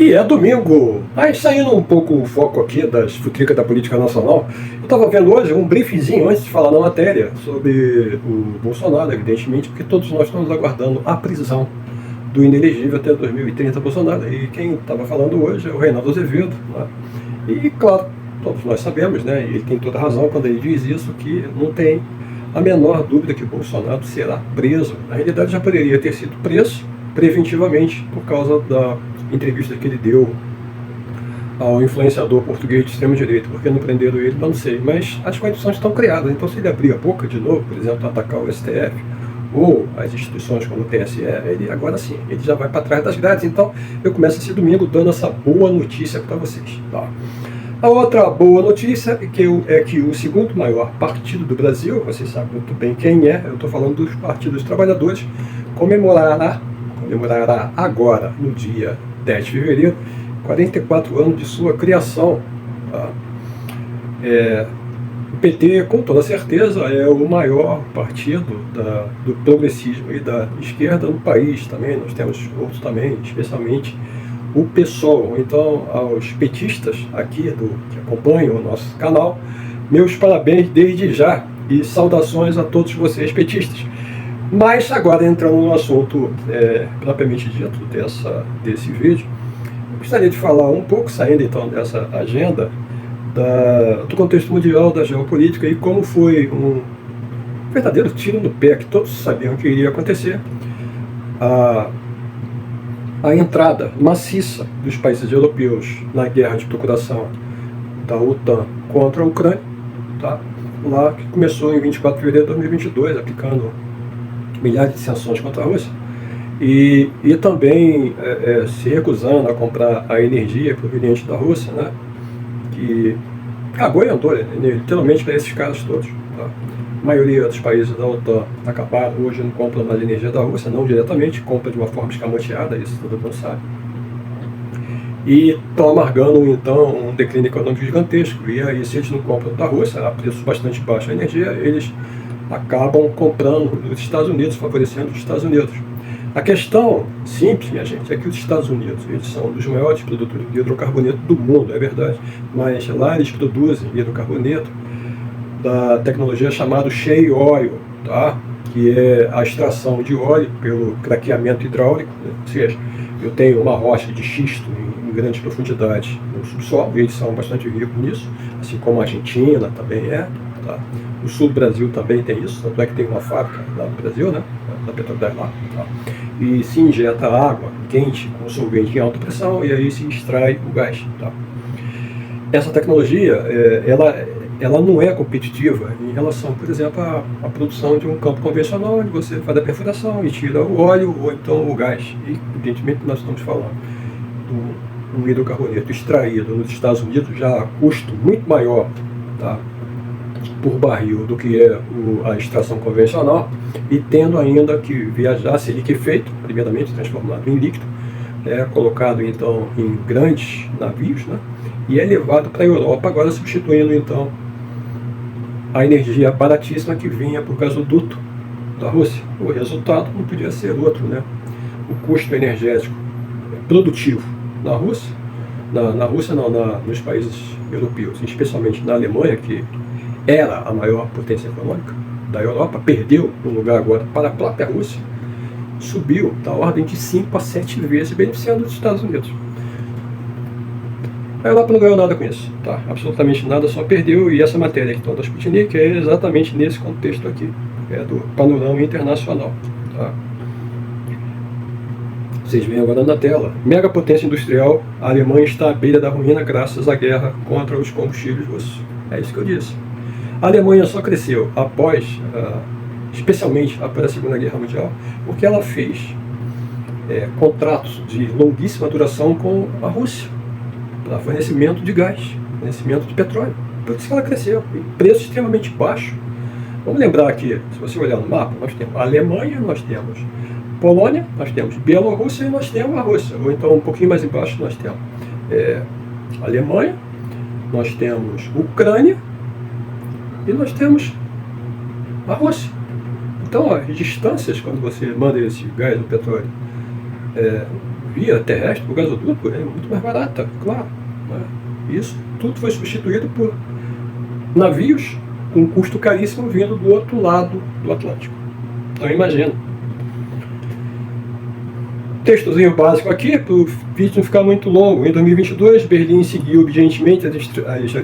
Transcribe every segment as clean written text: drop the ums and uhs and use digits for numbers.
E é domingo, mas saindo um pouco o foco aqui das futricas da política nacional, eu estava vendo hoje um briefzinho antes de falar na matéria sobre o Bolsonaro, evidentemente, porque todos nós estamos aguardando a prisão do inelegível até 2030 Bolsonaro. E quem estava falando hoje é o Reinaldo Azevedo, né? E claro, todos nós sabemos, né, e ele tem toda razão quando ele diz isso, que não tem a menor dúvida que o Bolsonaro será preso. Na realidade já poderia ter sido preso preventivamente por causa da entrevista que ele deu ao influenciador português de extrema-direita. Por que não prenderam ele? Não sei. Mas as condições estão criadas. Então, se ele abrir a boca de novo, por exemplo, atacar o STF ou as instituições como o TSE, ele agora sim, ele já vai para trás das grades. Então, eu começo esse domingo dando essa boa notícia para vocês. Tá? A outra boa notícia é que o segundo maior partido do Brasil, vocês sabem muito bem quem é, eu estou falando dos partidos trabalhadores, comemorará agora, no dia 10 de fevereiro, 44 anos de sua criação. Tá? O PT, com toda certeza, é o maior partido do progressismo e da esquerda no país também. Nós temos outros também, especialmente o PSOL. Então, aos petistas aqui que acompanham o nosso canal, meus parabéns desde já e saudações a todos vocês petistas. Mas agora entrando no assunto propriamente dito desse vídeo, eu gostaria de falar um pouco, saindo então dessa agenda do contexto mundial, da geopolítica, e como foi um verdadeiro tiro no pé, que todos sabiam que iria acontecer, a entrada maciça dos países europeus na guerra de procuração da OTAN contra a Ucrânia, tá? Lá que começou em 24 de fevereiro de 2022, aplicando milhares de sanções contra a Rússia, e também se recusando a comprar a energia proveniente da Rússia, né? Que cagou e andou, literalmente, para esses caras todos. Tá? A maioria dos países da OTAN acabaram, hoje não compram mais energia da Rússia, não diretamente, compra de uma forma escamoteada, isso todo mundo sabe. E estão amargando, então, um declínio econômico gigantesco. E aí, se eles não compram da Rússia, a preço bastante baixo a energia, eles acabam comprando dos Estados Unidos, favorecendo os Estados Unidos. A questão simples, minha gente, é que os Estados Unidos, eles são um dos maiores produtores de hidrocarboneto do mundo, é verdade, mas lá eles produzem hidrocarboneto da tecnologia chamada shale oil, tá? Que é a extração de óleo pelo craqueamento hidráulico, né? Ou seja, eu tenho uma rocha de xisto em grande profundidade no subsolo, e eles são bastante ricos nisso, assim como a Argentina também é. Tá? O sul do Brasil também tem isso, tanto é que tem uma fábrica lá no Brasil, né? Da Petrobras lá. Tá? E se injeta água quente com solvente em alta pressão e aí se extrai o gás. Tá? Essa tecnologia, ela não é competitiva em relação, por exemplo, à produção de um campo convencional, onde você faz a perfuração e tira o óleo ou então o gás. E, evidentemente, nós estamos falando de um hidrocarboneto extraído nos Estados Unidos já a custo muito maior, tá? Por barril do que é a extração convencional, e tendo ainda que viajar, ser liquefeito, primeiramente transformado em líquido, colocado então em grandes navios, né, e é levado para a Europa, agora substituindo então a energia baratíssima que vinha por gasoduto da Rússia. O resultado não podia ser outro, né? O custo energético produtivo na Rússia, nos países europeus, especialmente na Alemanha, que era a maior potência econômica da Europa, perdeu o lugar agora para a própria Rússia, subiu da ordem de 5 a 7 vezes, beneficiando os Estados Unidos. A Europa não ganhou nada com isso, tá? Absolutamente nada, só perdeu, e essa matéria aqui da Sputnik é exatamente nesse contexto aqui, do panorama internacional. Tá? Vocês veem agora na tela, mega potência industrial, a Alemanha está à beira da ruína graças à guerra contra os combustíveis russos. É isso que eu disse. A Alemanha só cresceu especialmente após a Segunda Guerra Mundial, porque ela fez contratos de longuíssima duração com a Rússia, para fornecimento de gás, fornecimento de petróleo. Por isso que ela cresceu, em preço extremamente baixo. Vamos lembrar aqui, se você olhar no mapa, nós temos a Alemanha, nós temos Polônia, nós temos Bielorrússia e nós temos a Rússia. Ou então um pouquinho mais embaixo nós temos a Alemanha, nós temos Ucrânia, e nós temos a Rússia. Então, as distâncias, quando você manda esse gás ou petróleo via terrestre, o gasoduto, é muito mais barata, claro. Né? Isso tudo foi substituído por navios com custo caríssimo vindo do outro lado do Atlântico. Então imagina. Textozinho básico aqui, para o vídeo não ficar muito longo. Em 2022, Berlim seguiu obedientemente as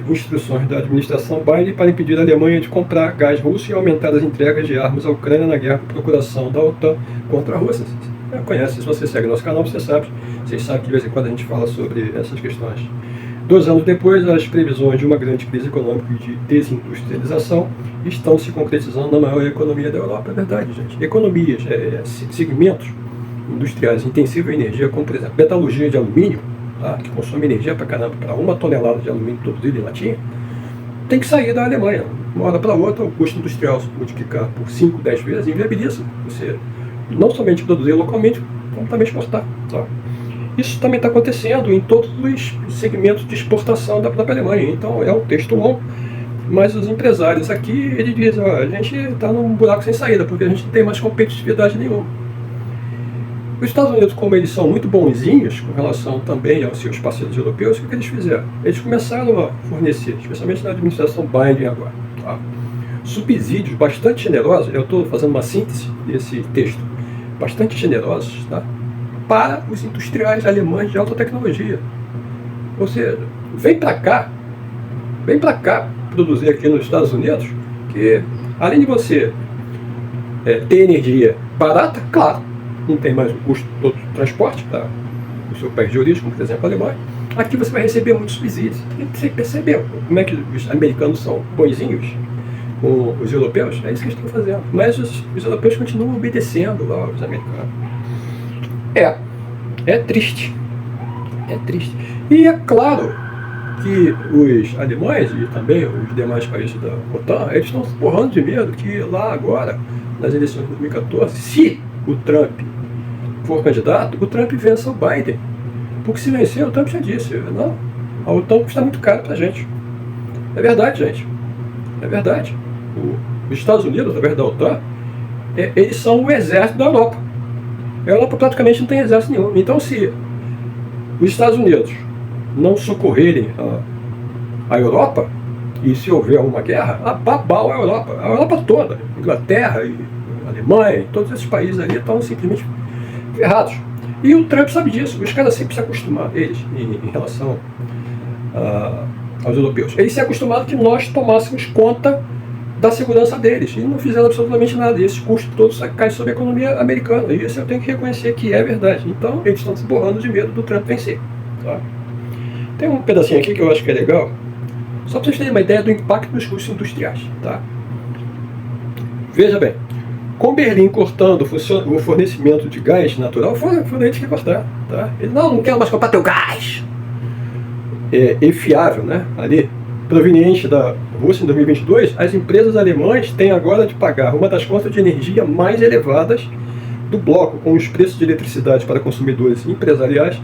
instruções da administração Biden para impedir a Alemanha de comprar gás russo e aumentar as entregas de armas à Ucrânia na guerra por procuração da OTAN contra a Rússia. Você conhece, se você segue nosso canal, vocês sabem que de vez em quando a gente fala sobre essas questões. 2 anos depois, as previsões de uma grande crise econômica e de desindustrialização estão se concretizando na maior economia da Europa. É verdade, gente. Economias, segmentos industriais intensivos em energia, como por exemplo metalurgia de alumínio, tá, que consome energia pra caramba, para 1 tonelada de alumínio produzido em latinha, tem que sair da Alemanha. Uma hora para outra, o custo industrial se multiplicar por 5, 10 vezes inviabiliza você não somente produzir localmente, como também exportar. Tá? Isso também está acontecendo em todos os segmentos de exportação da própria Alemanha. Então é um texto longo, mas os empresários aqui, eles dizem, ó, a gente está num buraco sem saída, porque a gente não tem mais competitividade nenhuma. Os Estados Unidos, como eles são muito bonzinhos com relação também aos seus parceiros europeus, o que eles fizeram? Eles começaram a fornecer, especialmente na administração Biden agora, tá, subsídios bastante generosos. Eu estou fazendo uma síntese desse texto, bastante generosos, tá, para os industriais alemães de alta tecnologia. Ou seja, vem para cá produzir aqui nos Estados Unidos, que além de você ter energia barata, claro, não tem mais o custo do transporte para o seu país de origem, como por exemplo a Alemanha, aqui você vai receber muitos subsídios. E você percebeu como é que os americanos são bonzinhos com os europeus? É isso que eles estão fazendo. Mas os europeus continuam obedecendo lá os americanos. É triste. É triste. E é claro que os alemães e também os demais países da OTAN, eles estão se porrando de medo que lá agora, nas eleições de 2014, se o Trump for candidato, o Trump vença o Biden. Porque se vencer, o Trump já disse, não, a OTAN custa muito caro pra gente. É verdade, gente. É verdade. Os Estados Unidos, através da OTAN, eles são o exército da Europa. A Europa praticamente não tem exército nenhum. Então, se os Estados Unidos não socorrerem a Europa, e se houver uma guerra, ababau a Europa toda, Inglaterra e Alemanha, todos esses países ali estão simplesmente ferrados. E o Trump sabe disso. Os caras sempre se acostumaram, eles, em relação aos europeus, eles se acostumaram que nós tomássemos conta da segurança deles, e não fizeram absolutamente nada, e esse custo todo cai sobre a economia americana, e isso eu tenho que reconhecer que é verdade. Então eles estão se borrando de medo do Trump vencer, tá? Tem um pedacinho aqui que eu acho que é legal, só para vocês terem uma ideia do impacto nos custos industriais, tá? Veja bem, com Berlim cortando o fornecimento de gás natural, foi eles que cortaram, tá? Ele não quer mais comprar teu gás fiável, né? Ali, proveniente da Rússia em 2022, as empresas alemãs têm agora de pagar uma das contas de energia mais elevadas do bloco, com os preços de eletricidade para consumidores empresariais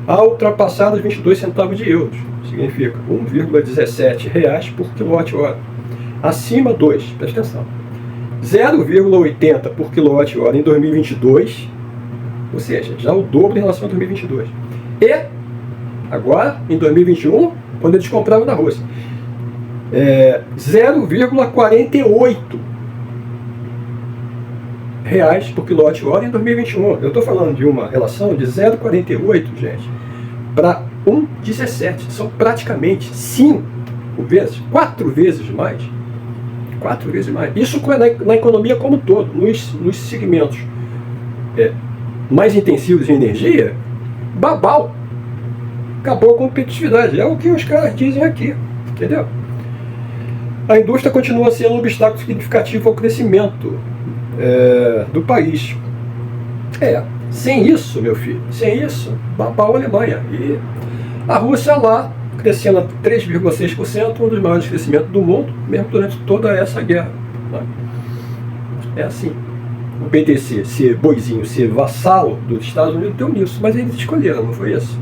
a ultrapassar os 22 centavos de euros. Significa R$ 1,17 por quilowatt-hora. Acima dos, presta atenção, 0,80 por quilowatt-hora em 2022, ou seja, já o dobro em relação a 2022. E agora, em 2021, quando eles compravam na Rússia, 0,48 reais por quilowatt-hora em 2021. Eu estou falando de uma relação de 0,48, gente, para 1,17. São praticamente 5 vezes, 4 vezes mais. 4 vezes mais. Isso na economia como um todo, nos segmentos mais intensivos em energia, babau. Acabou a competitividade. É o que os caras dizem aqui, entendeu? A indústria continua sendo um obstáculo significativo ao crescimento do país. Sem isso, meu filho, sem isso, babau a Alemanha. E a Rússia lá, crescendo a 3,6%, um dos maiores crescimentos do mundo, mesmo durante toda essa guerra. Né? É assim. O PTC, ser boizinho, ser vassalo dos Estados Unidos, deu nisso, mas eles escolheram, não foi isso?